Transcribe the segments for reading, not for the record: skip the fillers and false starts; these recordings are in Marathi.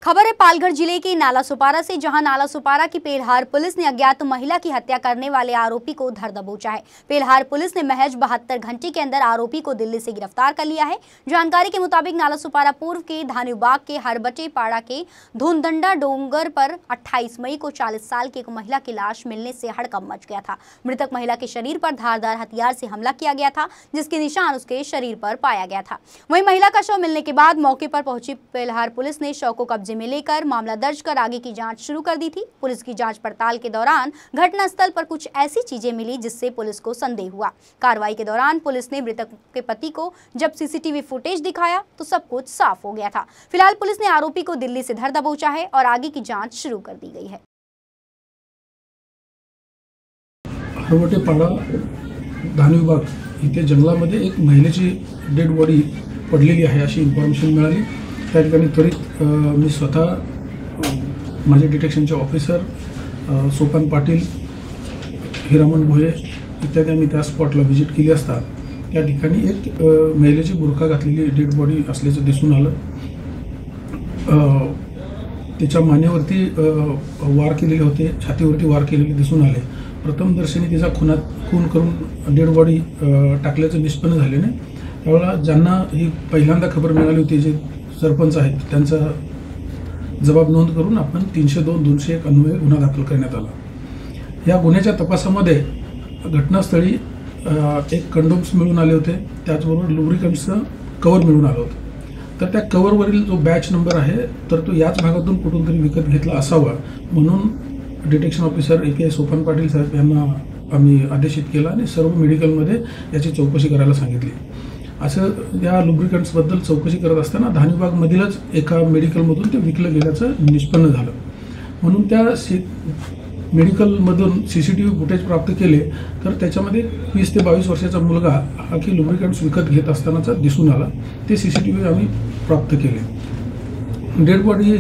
खबर है पालघर जिले के नालासोपारा से, जहां नालासोपारा की पेलहार पुलिस ने अज्ञात महिला की हत्या करने वाले आरोपी को धर दबोचा है। पेलहार पुलिस ने महज 72 घंटे के अंदर आरोपी को दिल्ली से गिरफ्तार कर लिया है। जानकारी के मुताबिक नालासोपारा पूर्व के धानुबाग के हरबटे पाड़ा के धुंदंडा डोंगर पर 28 मई को 40 साल की एक महिला की लाश मिलने से हड़कंप मच गया था। मृतक महिला के शरीर पर धारदार हथियार से हमला किया गया था, जिसके निशान उसके शरीर पर पाया गया था। वहीं महिला का शव मिलने के बाद मौके पर पहुंची पेलहार पुलिस ने शव को कब्जे में लेकर मामला दर्ज कर आगे की जांच शुरू कर दी थी। पुलिस की जांच पड़ताल के दौरान घटनास्थल पर कुछ ऐसी चीजें मिली जिससे पुलिस को संदेह हुआ। कार्रवाई के दौरान पुलिस ने मृतक के पति को जब सीसीटीवी फुटेज दिखाया तो सब कुछ साफ हो गया था। फिलहाल पुलिस ने आरोपी को दिल्ली से धर दबोचा है और आगे की जांच शुरू कर दी गई है। हरवटे पाड़ा धानुबाग इथे जंगलामध्ये एक महिलेची डेड बॉडी पडलेली आहे अशी इन्फॉर्मेशन मिळाली। त्या ठिकाणी त्वरित मी स्वतः माझे डिटेक्शनचे ऑफिसर सोपान पाटील, हिरामन भोये इत्यादी आम्ही त्या स्पॉटला व्हिजिट केली असता त्या ठिकाणी एक महिलेची बुरखा घातलेली डेड बॉडी असल्याचं दिसून आलं। तिच्या मानेवरती वार केलेले होते, छातीवरती वार केलेले दिसून आले। प्रथमदर्शनी तिचा खून करून डेड बॉडी टाकल्याचं निष्पन्न झाले नाही। त्यावेळेला ज्यांना ही पहिल्यांदा खबर मिळाली होती, जे सरपंच आहेत, त्यांचा जबाब नोंद करून आपण 302-201 अन्वये गुन्हा दाखल करण्यात आला। या गुन्ह्याच्या तपासामध्ये घटनास्थळी एक कंडोम्स मिळून आले होते, त्याचबरोबर लुब्रिकंट्सचं कवर मिळून आलं होतं। तर त्या कवरवरील जो बॅच नंबर आहे तर तो याच भागातून कुठून तरी विकत घेतला असावा म्हणून detection officer API Sopan Patil साहेब यांना आम्ही आदेशित केला आणि सर्व मेडिकलमध्ये याची चौकशी करायला सांगितली। असं या लुब्रिकंट्सबद्दल चौकशी करत असताना धानुबागमधीलच एका मेडिकलमधून ते विकलं गेल्याचं निष्पन्न झालं। म्हणून त्या मेडिकलमधून CCTV फुटेज प्राप्त केले तर त्याच्यामध्ये 20 ते 22 वर्षाचा मुलगा हा की लुब्रिकंट्स विकत घेत असतानाचा दिसून आला। ते CCTV आम्ही प्राप्त केले। डेड बॉडी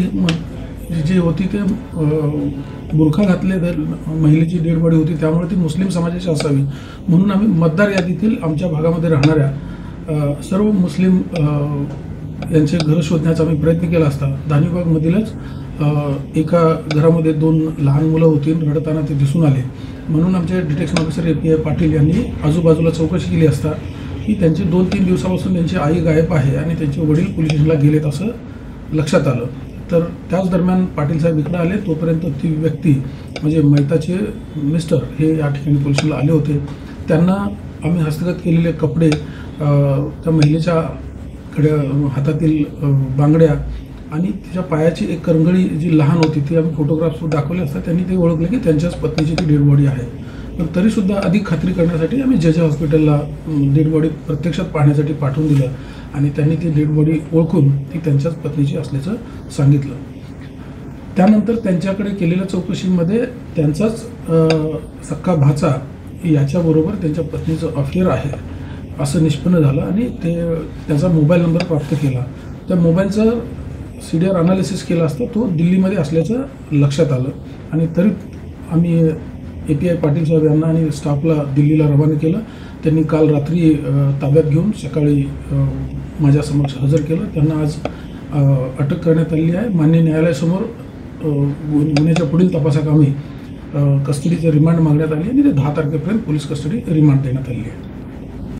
जी होती ते बुरखा घातले महिलेची डेड बॉडी होती, त्यामुळे ती मुस्लिम समाजाची असावी म्हणून आम्ही मतदार यादीतील आमच्या भागामध्ये राहणाऱ्या सर्व मुस्लिम यांचे घर शोधण्याचा आम्ही प्रयत्न केला असता धानुबागमधीलच एका घरामध्ये 2 लहान मुलं होती, रडताना ते दिसून आले। म्हणून आमचे डिटेक्शन ऑफिसर API पाटील यांनी आजूबाजूला चौकशी केली असता की त्यांची 2-3 दिवसापासून त्यांची आई गायब आहे आणि त्यांचे वडील पोलीस स्टेशनला गेलेत असं लक्षात आलं। तर त्याच दरम्यान पाटील साहेब इकडे आले, तोपर्यंत ती व्यक्ती म्हणजे मैताचे मिस्टर हे या ठिकाणी पोलीस स्टेशनला आले होते। त्यांना आम्ही हस्तगत केलेले कपडे, त्या महिलेच्या हातातील बांगड्या आणि तिच्या पायाची एक करंगळी जी लहान होती ती आम्ही फोटोग्राफ्स दाखवले असता त्यांनी ते ओळखले की त्यांच्याच पत्नीची ती डेड बॉडी आहे। पण तरीसुद्धा अधिक खात्री करण्यासाठी आम्ही जे हॉस्पिटलला डेड बॉडी प्रत्यक्षात पाहण्यासाठी पाठवून दिलं आणि त्यांनी ती डेड बॉडी ओळखून ती त्यांच्याच पत्नीची असल्याचं सांगितलं। त्यानंतर त्यांच्याकडे केलेल्या चौकशीमध्ये त्यांचाच सक्का भाचा याच्याबरोबर त्यांच्या पत्नीचं अफेअर आहे असं निष्पन्न झालं आणि त्याचा मोबाईल नंबर प्राप्त केला। त्या मोबाईलचं CDR अनालिसिस केला असता तो दिल्लीमध्ये असल्याचं लक्षात आलं आणि तरी आम्ही API पाटील साहेब यांना आणि स्टाफला दिल्लीला रवाना केलं। त्यांनी काल रात्री ताब्यात घेऊन सकाळी माझ्या समक्ष हजर केलं। त्यांना आज अटक करण्यात आली आहे। मान्य न्यायालयासमोर गुन्ह्याच्या पुढील तपासाकामी कस्टडीचे रिमांड मागण्यात आली आणि ते 10 तारखेपर्यंत पोलीस कस्टडी रिमांड देण्यात आली आहे।